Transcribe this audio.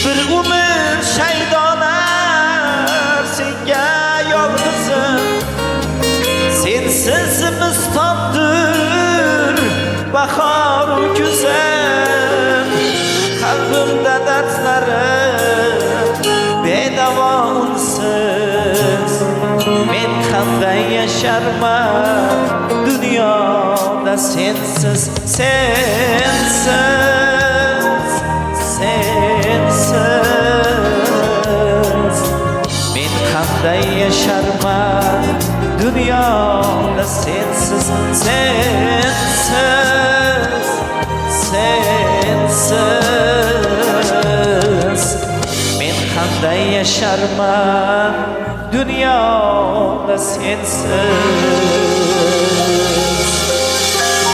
bir umr shaydolar senga yolg'izim. Sensiz mustaqdir bahor kuzim. Qalbimda dardlarim bedavonsiz. Men qanday yasharman dunyoda sensiz, sensiz, sensiz. Men qanday yasharman dunyoda sensiz, sensiz, sensiz. Men qanday yasharman dunyoda sensiz.